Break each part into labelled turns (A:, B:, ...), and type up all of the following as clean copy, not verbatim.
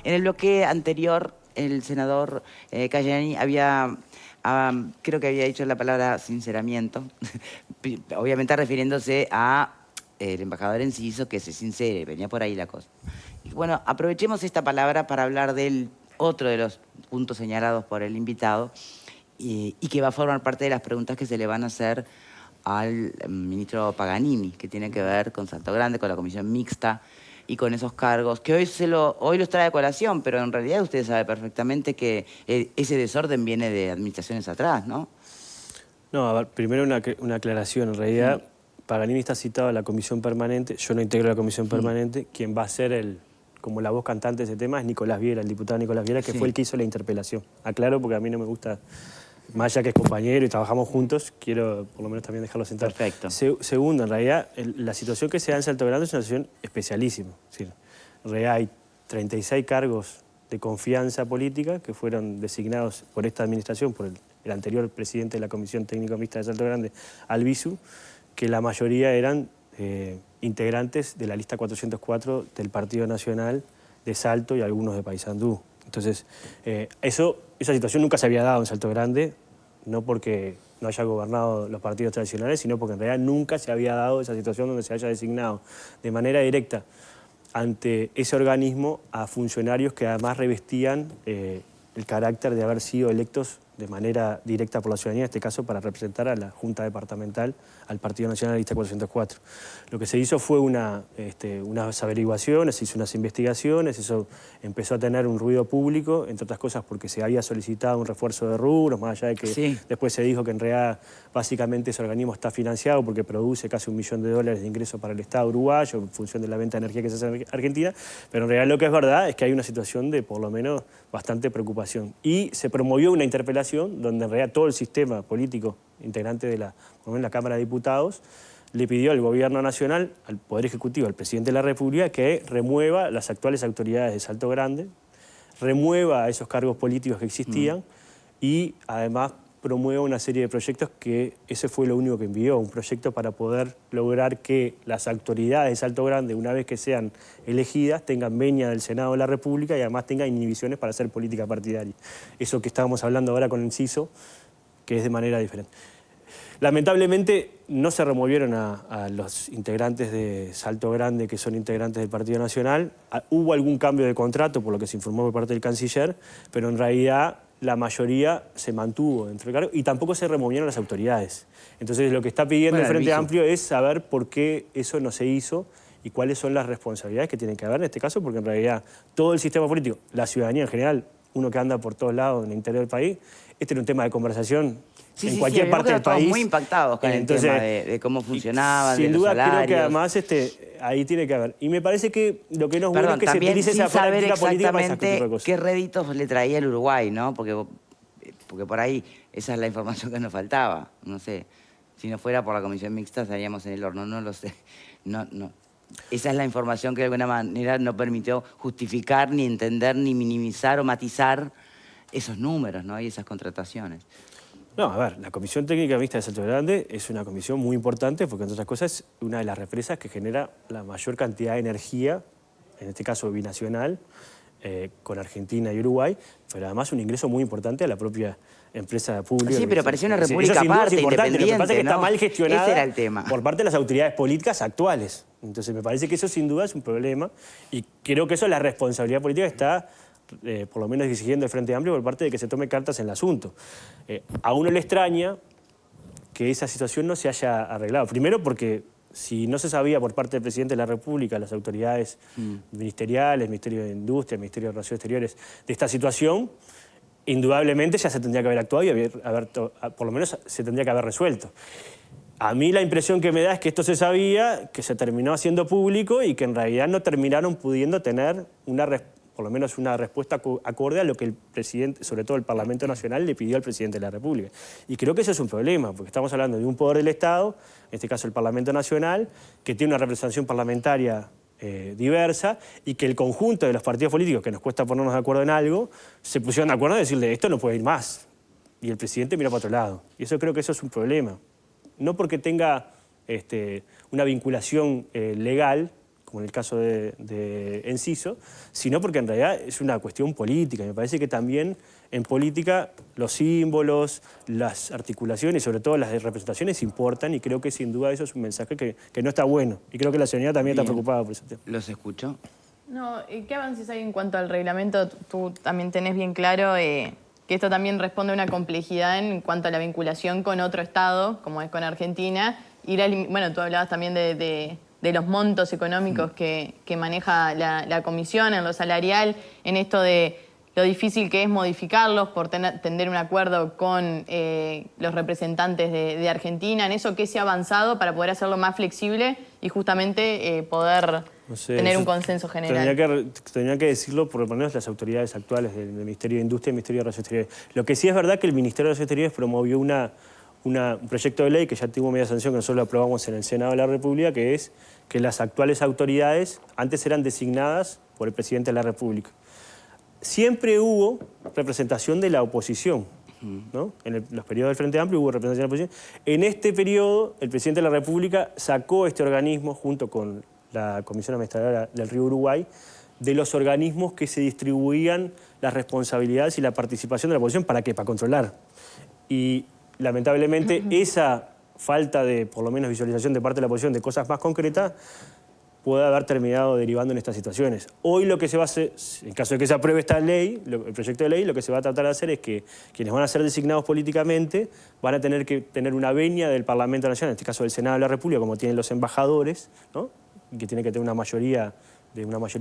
A: En el bloque anterior, el senador Cayani creo que había dicho la palabra sinceramiento, obviamente refiriéndose a el embajador Enciso, que se sincere, venía por ahí la cosa. Y bueno, aprovechemos esta palabra para hablar del otro de los puntos señalados por el invitado y que va a formar parte de las preguntas que se le van a hacer al ministro Paganini, que tiene que ver con Salto Grande, con la comisión mixta y con esos cargos, que hoy los trae a colación, pero en realidad usted sabe perfectamente que ese desorden viene de administraciones atrás, ¿no?
B: No, a ver, primero una aclaración. En realidad, Paganini está citado a la comisión permanente. Yo no integro la comisión permanente. Quien va a ser como la voz cantante de ese tema es Nicolás Viera, el diputado Nicolás Viera, que fue el que hizo la interpelación. Aclaro porque a mí no me gusta, más allá que es compañero y trabajamos juntos, quiero por lo menos también dejarlo sentado.
A: Perfecto.
B: Segundo, en realidad, la situación que se da en Salto Grande es una situación especialísima. Es decir, en realidad hay 36 cargos de confianza política que fueron designados por esta administración, por el anterior presidente de la Comisión Técnico Mixta de Salto Grande, Albizu, que la mayoría eran integrantes de la lista 404 del Partido Nacional de Salto y algunos de Paysandú. Entonces, esa situación nunca se había dado en Salto Grande, no porque no haya gobernado los partidos tradicionales, sino porque en realidad nunca se había dado esa situación donde se haya designado de manera directa ante ese organismo a funcionarios que además revestían el carácter de haber sido electos de manera directa por la ciudadanía, en este caso para representar a la Junta Departamental, al Partido Nacional Lista 404. Lo que se hizo fue unas averiguaciones, se hizo unas investigaciones, eso empezó a tener un ruido público, entre otras cosas porque se había solicitado un refuerzo de rubros, más allá de que después se dijo que en realidad básicamente ese organismo está financiado porque produce casi $1 millón de ingresos para el Estado uruguayo en función de la venta de energía que se hace en Argentina, pero en realidad lo que es verdad es que hay una situación de por lo menos bastante preocupación. Y se promovió una interpelación donde en realidad todo el sistema político integrante de la Cámara de Diputados le pidió al Gobierno Nacional, al Poder Ejecutivo, al Presidente de la República, que remueva las actuales autoridades de Salto Grande, remueva esos cargos políticos que existían y además promueva una serie de proyectos que ese fue lo único que envió, un proyecto para poder lograr que las autoridades de Salto Grande, una vez que sean elegidas, tengan venia del Senado de la República y además tengan inhibiciones para hacer política partidaria. Eso que estábamos hablando ahora con Enciso, que es de manera diferente. Lamentablemente no se removieron a los integrantes de Salto Grande que son integrantes del Partido Nacional. Hubo algún cambio de contrato, por lo que se informó por parte del canciller, pero en realidad la mayoría se mantuvo dentro del cargo y tampoco se removieron las autoridades. Entonces lo que está pidiendo el Frente Amplio es saber por qué eso no se hizo y cuáles son las responsabilidades que tienen que haber en este caso, porque en realidad todo el sistema político, la ciudadanía en general, uno que anda por todos lados en el interior del país, este era un tema de conversación en cualquier parte del país.
A: Muy impactados con el tema de cómo funcionaba,
B: sin duda creo que además ahí tiene que haber. Y me parece que lo que no es bueno es que se utilice esa práctica política para ese tipo de cosas.
A: ¿Qué réditos le traía el Uruguay, no? Porque por ahí esa es la información que nos faltaba. No sé, si no fuera por la comisión mixta estaríamos en el horno, no lo sé. No. Esa es la información que de alguna manera no permitió justificar, ni entender, ni minimizar o matizar esos números, ¿no? Y esas contrataciones.
B: No, a ver, la Comisión Técnica Mixta de Salto Grande es una comisión muy importante porque, entre otras cosas, es una de las represas que genera la mayor cantidad de energía, en este caso binacional, con Argentina y Uruguay, pero además un ingreso muy importante a la propia empresa pública.
A: Sí, pero parecía una república aparte, independiente,
B: lo que pasa es que está mal gestionada
A: ese era el tema.
B: Por parte de las autoridades políticas actuales. Entonces me parece que eso sin duda es un problema y creo que eso es la responsabilidad política que está por lo menos exigiendo el Frente Amplio por parte de que se tome cartas en el asunto. A uno le extraña que esa situación no se haya arreglado. Primero porque si no se sabía por parte del Presidente de la República, las autoridades ministeriales, el Ministerio de Industria, el Ministerio de Relaciones Exteriores, de esta situación, indudablemente ya se tendría que haber actuado y por lo menos se tendría que haber resuelto. A mí la impresión que me da es que esto se sabía, que se terminó haciendo público y que en realidad no terminaron pudiendo tener por lo menos una respuesta acorde a lo que el presidente, sobre todo el Parlamento Nacional, le pidió al Presidente de la República. Y creo que eso es un problema, porque estamos hablando de un poder del Estado, en este caso el Parlamento Nacional, que tiene una representación parlamentaria diversa y que el conjunto de los partidos políticos, que nos cuesta ponernos de acuerdo en algo, se pusieron de acuerdo en decirle esto no puede ir más. Y el presidente mira para otro lado. Y eso creo que eso es un problema. No porque tenga una vinculación legal, como en el caso de Enciso, sino porque en realidad es una cuestión política. Me parece que también en política los símbolos, las articulaciones y sobre todo las representaciones importan, y creo que sin duda eso es un mensaje que no está bueno. Y creo que la ciudadanía también está preocupada por ese tema.
A: Los escucho.
C: No, ¿qué avances hay en cuanto al reglamento? Tú también tenés bien claro que esto también responde a una complejidad en cuanto a la vinculación con otro Estado, como es con Argentina. Bueno, tú hablabas también de los montos económicos que maneja la comisión en lo salarial, en esto de lo difícil que es modificarlos por tener un acuerdo con los representantes de Argentina. En eso, ¿qué se ha avanzado para poder hacerlo más flexible y justamente poder tener un consenso general?
B: Tendría que decirlo por lo menos las autoridades actuales del Ministerio de Industria y del Ministerio de Relaciones Exteriores. Lo que sí es verdad que el Ministerio de Relaciones Exteriores promovió un proyecto de ley que ya tuvo media sanción, que nosotros lo aprobamos en el Senado de la República, que es que las actuales autoridades antes eran designadas por el Presidente de la República. Siempre hubo representación de la oposición, ¿no? En los periodos del Frente Amplio hubo representación de la oposición. En este periodo, el Presidente de la República sacó este organismo, junto con la Comisión Administradora del Río Uruguay, de los organismos que se distribuían las responsabilidades y la participación de la oposición. ¿Para qué? Para controlar. Y lamentablemente esa falta de, por lo menos, visualización de parte de la oposición de cosas más concretas puede haber terminado derivando en estas situaciones. Hoy lo que se va a hacer, en caso de que se apruebe esta ley, el proyecto de ley, lo que se va a tratar de hacer es que quienes van a ser designados políticamente van a tener que tener una venia del Parlamento Nacional, en este caso del Senado de la República, como tienen los embajadores, ¿no? Y que tiene que tener una mayoría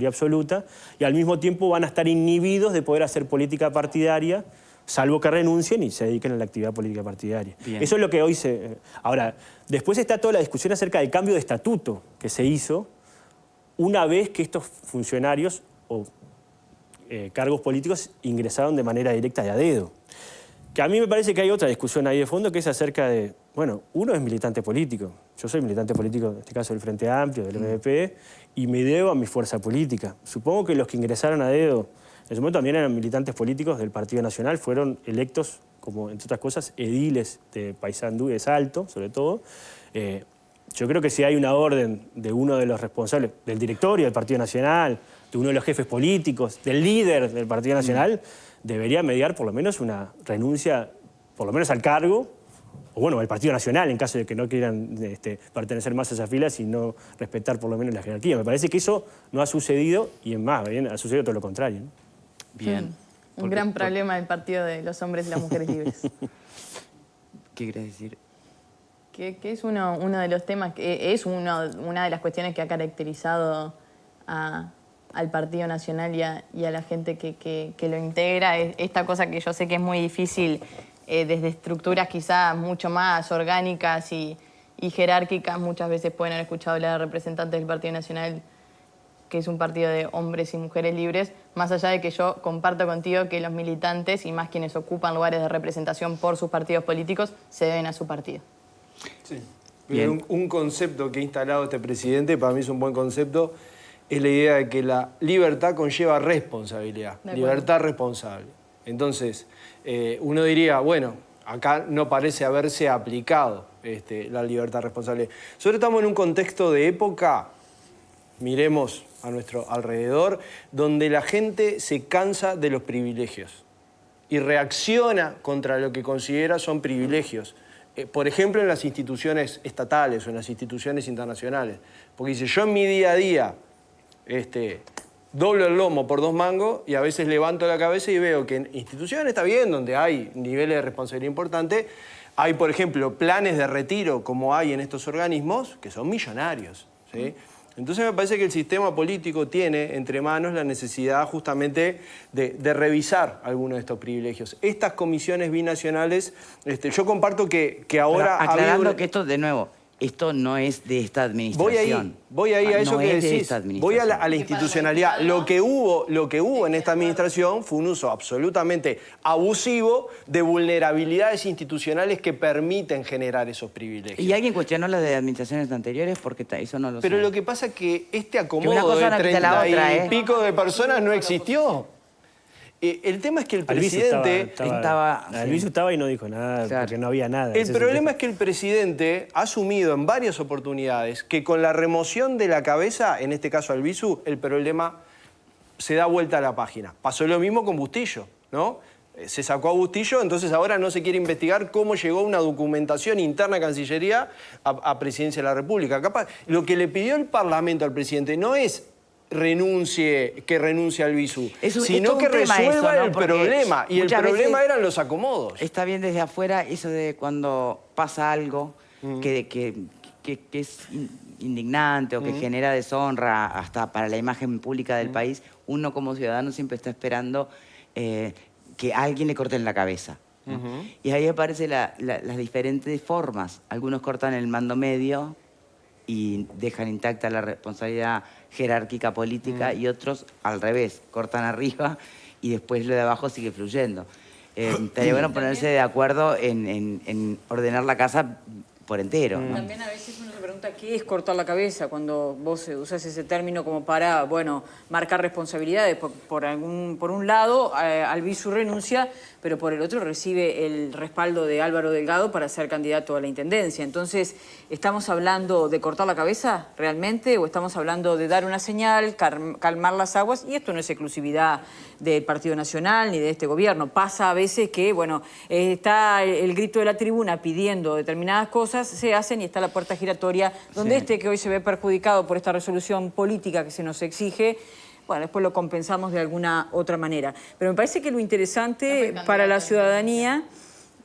B: absoluta, y al mismo tiempo van a estar inhibidos de poder hacer política partidaria, salvo que renuncien y se dediquen a la actividad política partidaria. Bien. Eso es lo que hoy se... Ahora, después está toda la discusión acerca del cambio de estatuto que se hizo una vez que estos funcionarios o cargos políticos ingresaron de manera directa y a dedo. Que a mí me parece que hay otra discusión ahí de fondo, que es acerca de... Bueno, uno es militante político. Yo soy militante político, en este caso del Frente Amplio, del MVP, y me debo a mi fuerza política. Supongo que los que ingresaron a dedo en ese momento también eran militantes políticos del Partido Nacional, fueron electos, como entre otras cosas, ediles de Paysandú y de Salto, sobre todo. Yo creo que si hay una orden de uno de los responsables, del directorio del Partido Nacional, de uno de los jefes políticos, del líder del Partido Nacional, debería mediar por lo menos una renuncia, por lo menos al cargo, o bueno, al Partido Nacional, en caso de que no quieran pertenecer más a esas filas y no respetar por lo menos la jerarquía. Me parece que eso no ha sucedido, y en más, bien, ha sucedido todo lo contrario, ¿no?
A: Bien.
C: Un gran problema del partido de los hombres y las mujeres libres.
A: ¿Qué querés decir?
C: Que es uno de los temas, que es una de las cuestiones que ha caracterizado al Partido Nacional y a la gente que lo integra. Esta cosa que yo sé que es muy difícil desde estructuras quizás mucho más orgánicas y jerárquicas. Muchas veces pueden haber escuchado hablar de representantes del Partido Nacional, que es un partido de hombres y mujeres libres, más allá de que yo comparto contigo que los militantes y más quienes ocupan lugares de representación por sus partidos políticos se deben a su partido.
D: Sí. Un concepto que ha instalado este presidente, para mí es un buen concepto, es la idea de que la libertad conlleva responsabilidad, libertad responsable. Entonces, uno diría, bueno, acá no parece haberse aplicado la libertad responsable. Nosotros estamos en un contexto de época, miremos a nuestro alrededor, donde la gente se cansa de los privilegios y reacciona contra lo que considera son privilegios. Por ejemplo, en las instituciones estatales o en las instituciones internacionales. Porque dice, yo en mi día a día doblo el lomo por 2 mangos y a veces levanto la cabeza y veo que en instituciones está bien, donde hay niveles de responsabilidad importantes, hay, por ejemplo, planes de retiro, como hay en estos organismos, que son millonarios, ¿sí? Entonces me parece que el sistema político tiene entre manos la necesidad justamente de revisar algunos de estos privilegios. Estas comisiones binacionales, yo comparto que ahora...
A: Pero aclarando que esto, de nuevo, esto no es de esta administración.
D: Voy ahí a eso
A: no
D: que
A: es de
D: decís.
A: esta administración.
D: Voy a la institucionalidad. Lo que hubo en esta administración fue un uso absolutamente abusivo de vulnerabilidades institucionales que permiten generar esos privilegios.
A: ¿Y alguien cuestionó las de administraciones anteriores? Porque eso no lo sé.
D: Pero lo que pasa es que este acomodo
A: una cosa
D: de
A: no quita
D: 30
A: la otra,
D: y pico de personas no existió. El tema es que el
B: Albizu
D: presidente...
B: Albizu estaba y no dijo nada,
A: Claro.
B: porque no había nada.
D: El problema es que el presidente ha asumido en varias oportunidades que con la remoción de la cabeza, en este caso Albizu, el problema se da vuelta a la página. Pasó lo mismo con Bustillo, ¿no? Se sacó a Bustillo, entonces ahora no se quiere investigar cómo llegó una documentación interna de Cancillería a Presidencia de la República. Capaz, lo que le pidió el Parlamento al presidente no es que renuncie Albizu, sino que resuelva el problema. Y el problema eran los acomodos.
A: Está bien desde afuera eso de cuando pasa algo que es indignante o que genera deshonra hasta para la imagen pública del país, uno como ciudadano siempre está esperando que a alguien le corten la cabeza, ¿no? Y ahí aparecen las diferentes formas. Algunos cortan el mando medio y dejan intacta la responsabilidad jerárquica política y otros al revés, cortan arriba y después lo de abajo sigue fluyendo. Estaría bueno ponerse de acuerdo en ordenar la casa por entero, ¿no?
E: También a veces uno se pregunta qué es cortar la cabeza cuando vos usás ese término como para, bueno, marcar responsabilidades. Por un lado, Albizu renuncia, pero por el otro recibe el respaldo de Álvaro Delgado para ser candidato a la intendencia. Entonces, ¿estamos hablando de cortar la cabeza realmente o estamos hablando de dar una señal, calmar las aguas? Y esto no es exclusividad del Partido Nacional ni de este gobierno. Pasa a veces que, bueno, está el grito de la tribuna pidiendo determinadas cosas, se hacen y está la puerta giratoria donde que hoy se ve perjudicado por esta resolución política que se nos exige, bueno, después lo compensamos de alguna otra manera. Pero me parece que lo interesante para la ciudadanía...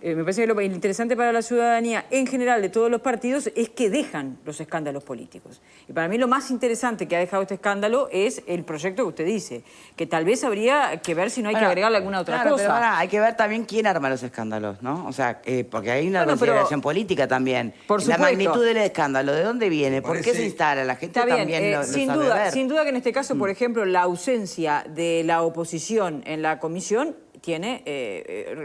E: me parece que lo interesante para la ciudadanía en general de todos los partidos es que dejan los escándalos políticos. Y para mí lo más interesante que ha dejado este escándalo es el proyecto que usted dice, que tal vez habría que ver si no hay que agregarle alguna otra cosa.
A: Pero ahora hay que ver también quién arma los escándalos, ¿no? O sea, porque hay una consideración política también.
E: Por supuesto.
A: La magnitud del escándalo, ¿de dónde viene? ¿Por qué se instala? La gente también lo
E: sin
A: sabe
E: duda,
A: ver.
E: sin duda que en este caso, por ejemplo, la ausencia de la oposición en la comisión tiene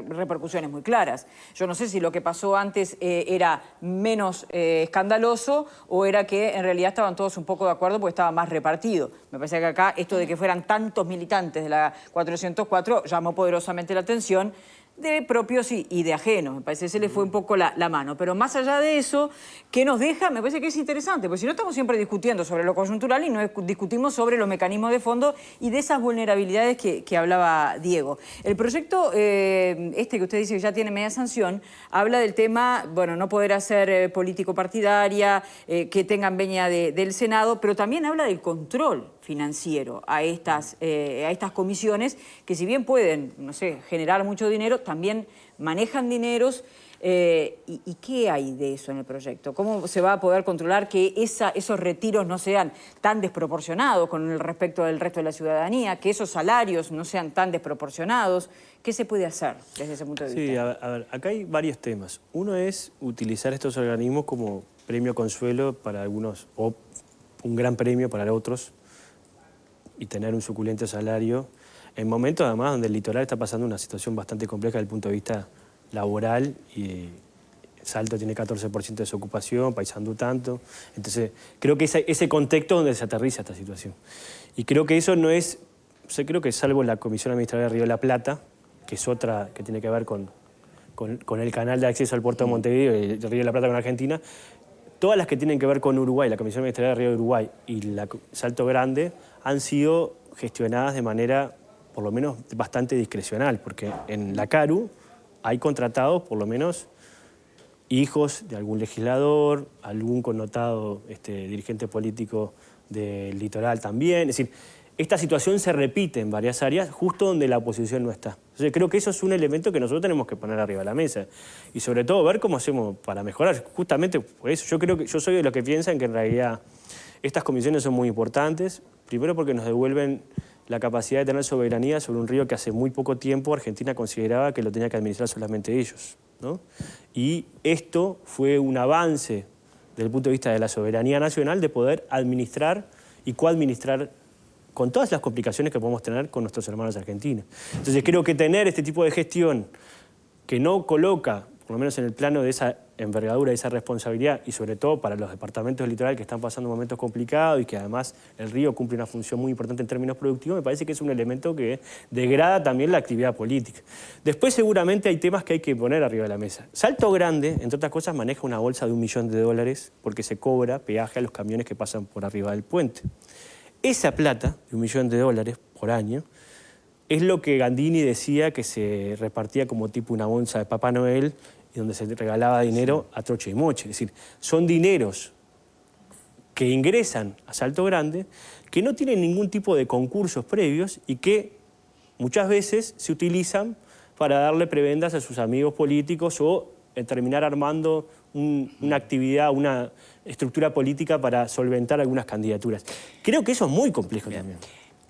E: repercusiones muy claras. Yo no sé si lo que pasó antes era menos escandaloso o era que en realidad estaban todos un poco de acuerdo porque estaba más repartido. Me parece que acá esto de que fueran tantos militantes de la 404 llamó poderosamente la atención de propios y de ajenos. Me parece que se le fue un poco la mano. Pero más allá de eso, ¿qué nos deja? Me parece que es interesante, porque si no estamos siempre discutiendo sobre lo coyuntural y no discutimos sobre los mecanismos de fondo y de esas vulnerabilidades que hablaba Diego. El proyecto, que usted dice que ya tiene media sanción, habla del tema, bueno, no poder hacer político partidaria, que tengan venia del Senado, pero también habla del control financiero a estas comisiones que si bien pueden, no sé, generar mucho dinero, también manejan dineros. ¿Y qué hay de eso en el proyecto? ¿Cómo se va a poder controlar que esos retiros no sean tan desproporcionados con el respecto del resto de la ciudadanía, que esos salarios no sean tan desproporcionados? ¿Qué se puede hacer desde ese punto de vista?
B: Sí, a ver, acá hay varios temas. Uno es utilizar estos organismos como premio consuelo para algunos o un gran premio para otros y tener un suculento salario en momentos además donde el litoral está pasando una situación bastante compleja desde el punto de vista laboral y Salto tiene 14% de desocupación, Paysandú tanto. Entonces, creo que ese contexto donde se aterriza esta situación. Y creo que eso no es, creo que salvo la Comisión Administrativa de Río de la Plata, que es otra que tiene que ver con el canal de acceso al puerto de Montevideo y el Río de la Plata con Argentina, todas las que tienen que ver con Uruguay, la Comisión Administrativa de Río de Uruguay y la Salto Grande, han sido gestionadas de manera, por lo menos, bastante discrecional, porque en la CARU hay contratados, por lo menos, hijos de algún legislador, algún connotado dirigente político del litoral también. Es decir, esta situación se repite en varias áreas, justo donde la oposición no está. Entonces, creo que eso es un elemento que nosotros tenemos que poner arriba de la mesa. Y sobre todo, ver cómo hacemos para mejorar. Justamente por eso, yo soy de los que piensan que en realidad estas comisiones son muy importantes. Primero porque nos devuelven la capacidad de tener soberanía sobre un río que hace muy poco tiempo Argentina consideraba que lo tenía que administrar solamente ellos, ¿no? Y esto fue un avance desde el punto de vista de la soberanía nacional de poder administrar y coadministrar con todas las complicaciones que podemos tener con nuestros hermanos argentinos. Entonces creo que tener este tipo de gestión que no coloca, por lo menos en el plano de esa envergadura, de esa responsabilidad, y sobre todo para los departamentos del litoral que están pasando momentos complicados y que además el río cumple una función muy importante en términos productivos, me parece que es un elemento que degrada también la actividad política. Después seguramente hay temas que hay que poner arriba de la mesa. Salto Grande, entre otras cosas, maneja una bolsa de $1 millón porque se cobra peaje a los camiones que pasan por arriba del puente. Esa plata, de $1 millón por año, es lo que Gandini decía que se repartía como tipo una bolsa de Papá Noel y donde se regalaba dinero a troche y moche. Es decir, son dineros que ingresan a Salto Grande, que no tienen ningún tipo de concursos previos y que muchas veces se utilizan para darle prebendas a sus amigos políticos o terminar armando una actividad, una estructura política para solventar algunas candidaturas. Creo que eso es muy complejo también.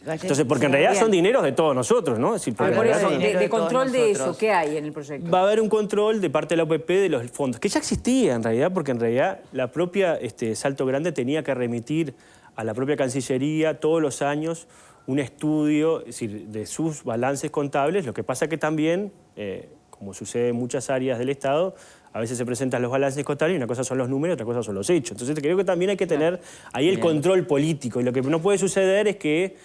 B: Entonces, porque en realidad son dineros de todos nosotros, ¿no? Es decir,
E: Por eso,
A: son
E: de control de eso,
A: nosotros.
E: ¿qué hay en el proyecto?
B: va a haber un control de parte de la OPP de los fondos, que ya existía en realidad, porque en realidad la propia Salto Grande tenía que remitir a la propia Cancillería todos los años un estudio, es decir, de sus balances contables. Lo que pasa que también, como sucede en muchas áreas del Estado, a veces se presentan los balances contables y una cosa son los números y otra cosa son los hechos. Entonces creo que también hay que tener ahí el control político. Y lo que no puede suceder es que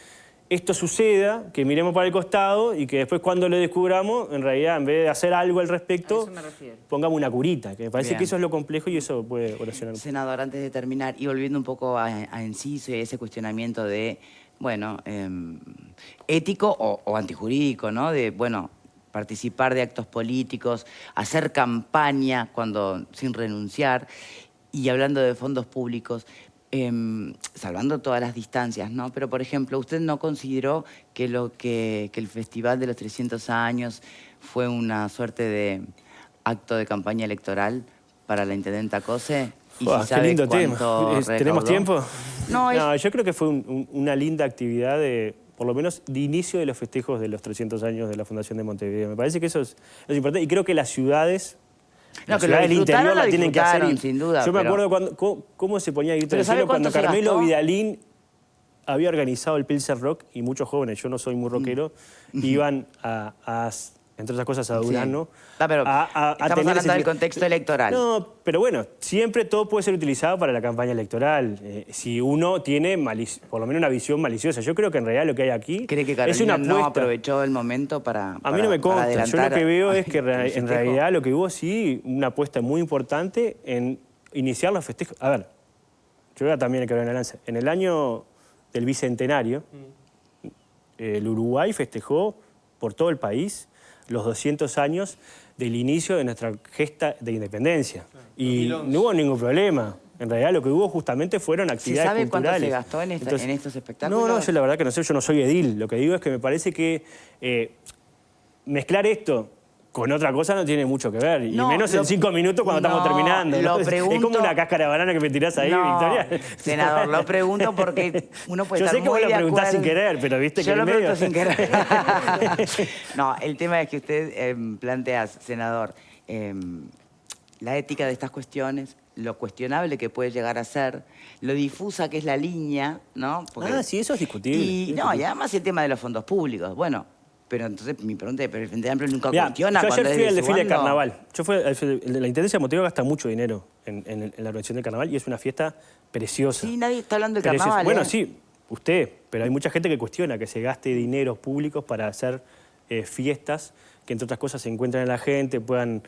B: esto suceda, que miremos para el costado y que después cuando lo descubramos, en realidad, en vez de hacer algo al respecto, pongamos una curita. Que me parece que eso es lo complejo y eso puede oracionar.
A: Senador, antes de terminar, y volviendo un poco a Enciso y ese cuestionamiento de, bueno, ético o antijurídico, ¿no? De, bueno, participar de actos políticos, hacer campaña sin renunciar, y hablando de fondos públicos, salvando todas las distancias, ¿no? Pero, por ejemplo, ¿usted no consideró que el Festival de los 300 años fue una suerte de acto de campaña electoral para la intendenta Cose? ¿Y si
B: Qué
A: sabe
B: lindo
A: cuánto
B: tema. ¿Tenemos
A: recaudó?
B: tiempo?
A: No,
B: Yo creo que fue una linda actividad por lo menos de inicio de los festejos de los 300 años de la Fundación de Montevideo. Me parece que eso es importante y creo que las ciudades...
A: No, que lo
B: del interior la tienen que hacer.
A: sin duda.
B: Yo me acuerdo cómo se ponía a gritar
A: ¿Pero
B: el cielo
A: sabe
B: cuando
A: cuánto se
B: Carmelo
A: gastó?
B: Vidalín había organizado el Pilsen Rock y muchos jóvenes, yo no soy muy rockero, iban entre otras cosas, a Durano.
A: Sí. Pero estamos hablando del contexto electoral.
B: No, pero bueno, siempre todo puede ser utilizado para la campaña electoral. Si uno tiene por lo menos una visión maliciosa. Yo creo que en realidad lo que hay aquí
A: ¿Cree que
B: es una
A: Carolina no
B: apuesta.
A: aprovechó el momento para
B: A mí no me consta. Yo lo que veo es que
A: el
B: en
A: festejo?
B: realidad lo que hubo sí una apuesta muy importante en iniciar los festejos. A ver, yo voy a también que ver en la lanza. En el año del Bicentenario, el Uruguay festejó por todo el país los 200 años del inicio de nuestra gesta de independencia. Y
D: 2011.
B: no hubo ningún problema. En realidad lo que hubo justamente fueron
A: ¿Se
B: actividades
A: sabe cuánto
B: culturales.
A: se gastó en estos espectáculos?
B: No, yo la verdad que no sé, yo no soy edil. Lo que digo es que me parece que mezclar esto con otra cosa no tiene mucho que ver. Y
A: No,
B: menos en 5 minutos cuando estamos terminando.
A: Lo
B: ¿no?
A: pregunto...
B: Es como una cáscara de banana que me tirás ahí,
A: No,
B: Victoria.
A: senador, lo pregunto porque uno puede
B: Yo
A: estar
B: sé que
A: muy
B: vos lo
A: de
B: preguntás
A: acuerdo.
B: sin querer, pero viste que
A: Yo
B: en
A: lo
B: el medio...
A: pregunto sin querer. No, el tema es que usted plantea, senador, la ética de estas cuestiones, lo cuestionable que puede llegar a ser, lo difusa que es la línea, ¿no? Porque,
B: sí, eso es discutible.
A: y además el tema de los fondos públicos. Bueno, pero entonces mi pregunta es, ¿pero el Frente Amplio nunca
B: Mirá,
A: cuestiona
B: yo
A: cuando
B: ayer
A: es
B: fui
A: de
B: al
A: su
B: desfile de
A: bando?
B: carnaval. La Intendencia de Montevideo gasta mucho dinero en la organización del carnaval y es una fiesta preciosa.
A: Sí, nadie está hablando del
B: Preciosa.
A: carnaval.
B: Bueno, sí, usted, pero hay mucha gente que cuestiona que se gaste dinero públicos para hacer fiestas que entre otras cosas se encuentran en la gente, puedan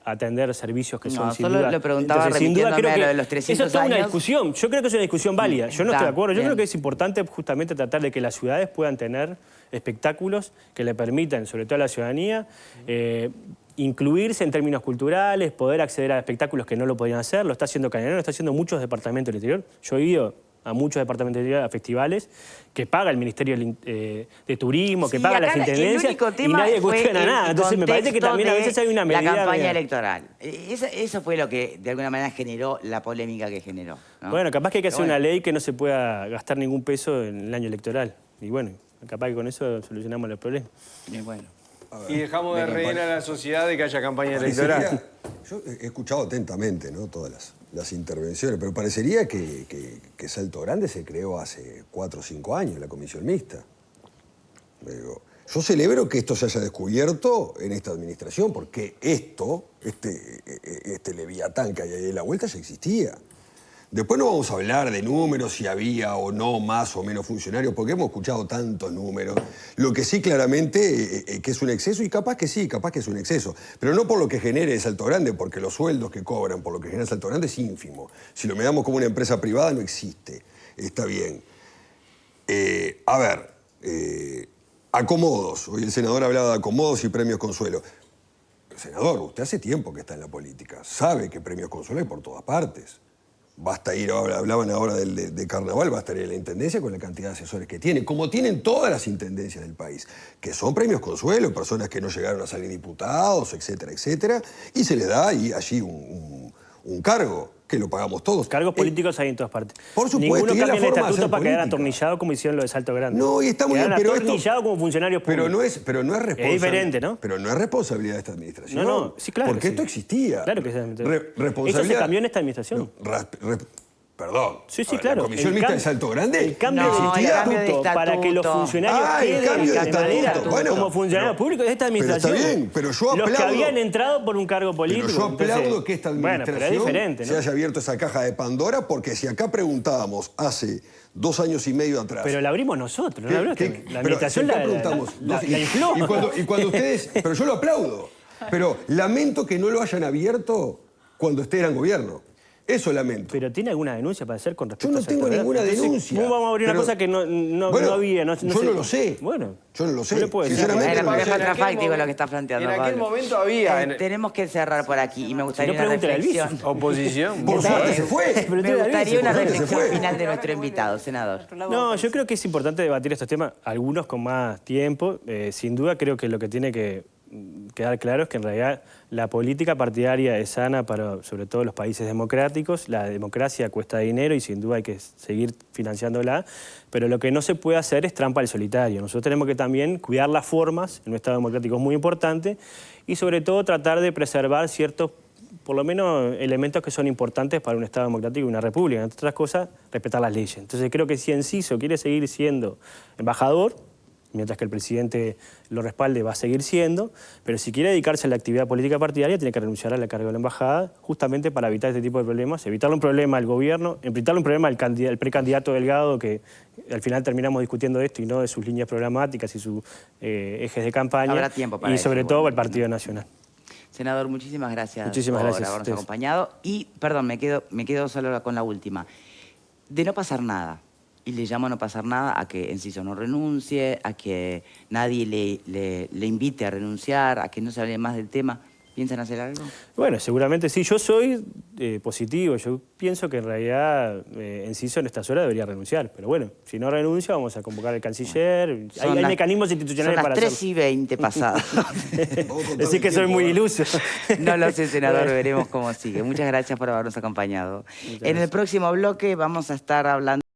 B: atender servicios que son sin
A: solo
B: duda...
A: lo preguntaba
B: Entonces, sin duda,
A: remitiéndome
B: creo
A: a
B: que
A: lo de los 300
B: eso es toda una
A: años.
B: discusión. Yo creo que es una discusión válida. Yo no estoy de acuerdo. Yo
A: bien.
B: creo que es importante justamente tratar de que las ciudades puedan tener espectáculos que le permitan, sobre todo a la ciudadanía, incluirse en términos culturales, poder acceder a espectáculos que no lo podían hacer. Lo está haciendo Cañonero, lo está haciendo muchos departamentos del interior. Yo he ido a muchos departamentos del interior, a festivales, que paga el Ministerio de Turismo, que
A: Sí,
B: paga
A: acá
B: las
A: el
B: intendencias,
A: único
B: y
A: tema
B: nadie
A: fue
B: cuestiona
A: el
B: nada. Entonces me parece que
A: contexto
B: también a
A: de
B: veces hay una medida...
A: la campaña
B: de-
A: electoral. Eso fue lo que de alguna manera generó la polémica que generó, ¿no?
B: Bueno, capaz que hay que hacer
A: Pero
B: una
A: bueno.
B: ley que no se pueda gastar ningún peso en el año electoral. Y bueno, capaz que con eso solucionamos los problemas.
A: Y bueno.
D: Y dejamos de rehén a la sociedad de que haya campaña electoral.
F: Parecería- yo he escuchado atentamente, ¿no?, todas las intervenciones, pero parecería que Salto Grande se creó hace 4 o 5 años, la comisión mixta. Digo, Yo celebro que esto se haya descubierto en esta administración, porque este leviatán que hay ahí en la vuelta ya existía. Después no vamos a hablar de números, si había o no más o menos funcionarios, porque hemos escuchado tantos números. Lo que sí claramente que es un exceso, y capaz que sí, capaz que es un exceso. Pero no por lo que genere Salto Grande, porque los sueldos que cobran por lo que genera Salto Grande es ínfimo. Si lo miramos como una empresa privada, no existe. Está bien. A ver, acomodos. Hoy el senador hablaba de acomodos y premios consuelo. Senador, usted hace tiempo que está en la política. Sabe que premios consuelo hay por todas partes. Basta ir, hablaban ahora de carnaval, basta ir a la intendencia con la cantidad de asesores que tiene, como tienen todas las intendencias del país, que son premios consuelo, personas que no llegaron a salir diputados, etcétera, etcétera, y se les da ahí allí un cargo, que lo pagamos todos.
B: Cargos políticos hay en todas partes.
F: Por supuesto,
B: Ninguno
F: y es la
B: cambia el
F: forma de
B: estatuto
F: hacer
B: para quedar
F: política.
B: atornillado como hicieron lo de Salto Grande.
F: No, y está muy bien,
B: Quedaron
F: pero esto...
B: atornillados como funcionarios públicos.
F: Pero no es responsabilidad.
B: Es diferente, ¿no?
F: Pero no es responsabilidad de esta administración.
B: No, sí, claro.
F: Porque
B: que sí.
F: esto existía.
B: Claro que sí.
F: Responsabilidad...
B: Eso se cambió en esta administración.
F: Perdón.
B: Sí, sí,
F: A ver,
B: claro.
F: ¿La comisión
B: El
F: mixta
B: cam-
F: de Salto Grande?
B: El cambio
A: No,
B: de
A: el cambio de
B: estatuto para que los
A: estatuto.
B: funcionarios
F: El
B: queden
F: cambio de
B: de manera
F: estatuto. Bueno,
B: como funcionarios públicos de esta
F: pero está
B: administración.
F: bien, pero yo
B: Los que
F: aplaudo-
B: habían entrado por un cargo político.
F: Pero yo aplaudo
B: entonces,
F: que esta
B: bueno,
F: administración
B: pero es diferente,
F: se
B: ¿no?
F: haya abierto esa caja de Pandora, porque si acá preguntábamos hace 2 años y medio atrás...
B: Pero la abrimos nosotros, no la abrió
F: ¿Qué-
B: usted. La
F: pero
B: administración
F: si acá
B: la
F: preguntamos
B: la infló.
F: Y cuando ustedes... Pero yo lo aplaudo. Pero lamento que no lo hayan abierto cuando ustedes eran gobierno. Eso lamento.
B: Pero ¿tiene alguna denuncia para hacer con respecto
F: Yo no
B: a Salto
F: tengo
B: Grande?
F: ninguna
B: Entonces,
F: denuncia.
B: ¿cómo vamos a abrir una
F: Pero-
B: cosa que no
F: Bueno,
B: había?
F: yo
B: sé.
F: no lo sé.
B: Bueno.
F: Yo no lo sé.
B: le puedo decir.
F: Sinceramente,
A: Era
F: no
A: muy
F: lo sé.
A: contrafáctico lo que está planteando,
D: En aquel
A: Pablo.
D: momento había...
A: Tenemos que cerrar por aquí y me gustaría
B: Si no,
A: una
B: pregúntele al vice.
A: reflexión.
D: Oposición.
F: Por suerte se fue.
B: Pero
A: Me
B: tiene la
A: gustaría
B: vice,
A: una
F: por suerte se
A: reflexión
F: fue.
A: final de nuestro invitado, senador.
B: No, yo creo que es importante debatir estos temas, algunos con más tiempo. Sin duda creo que lo que tiene que quedar claro es que en realidad la política partidaria es sana para sobre todo los países democráticos. La democracia cuesta dinero y sin duda hay que seguir financiándola, pero lo que no se puede hacer es trampa al solitario. Nosotros tenemos que también cuidar las formas, en un Estado democrático es muy importante, y sobre todo tratar de preservar ciertos, por lo menos, elementos que son importantes para un Estado democrático y una república. Entre otras cosas, respetar las leyes. Entonces creo que si Enciso quiere seguir siendo embajador, mientras que el presidente lo respalde, va a seguir siendo, pero si quiere dedicarse a la actividad política partidaria, tiene que renunciar a la cargo de la embajada, justamente para evitar este tipo de problemas, evitarle un problema al gobierno, evitarle un problema al precandidato Delgado, que al final terminamos discutiendo esto y no de sus líneas programáticas y sus ejes de campaña,
A: Habrá tiempo para
B: y
A: eso,
B: sobre todo
A: bueno.
B: al Partido Nacional.
A: Senador, muchísimas gracias
B: Muchísimas
A: por
B: gracias a
A: habernos
B: ustedes.
A: acompañado. Y, perdón, me quedo solo con la última. De no pasar nada, y le llamo a no pasar nada a que Enciso no renuncie, a que nadie le invite a renunciar, a que no se hable más del tema. ¿Piensan hacer algo?
B: Bueno, seguramente sí. Yo soy positivo. Yo pienso que en realidad Enciso en estas horas debería renunciar. Pero bueno, si no renuncia, vamos a convocar al canciller. Hay mecanismos institucionales para
A: Son
B: hacerlo.
A: las 3:20 pasadas.
B: Decir que soy muy iluso.
A: No lo sé, senador, veremos cómo sigue. Muchas gracias por habernos acompañado. En el próximo bloque vamos a estar hablando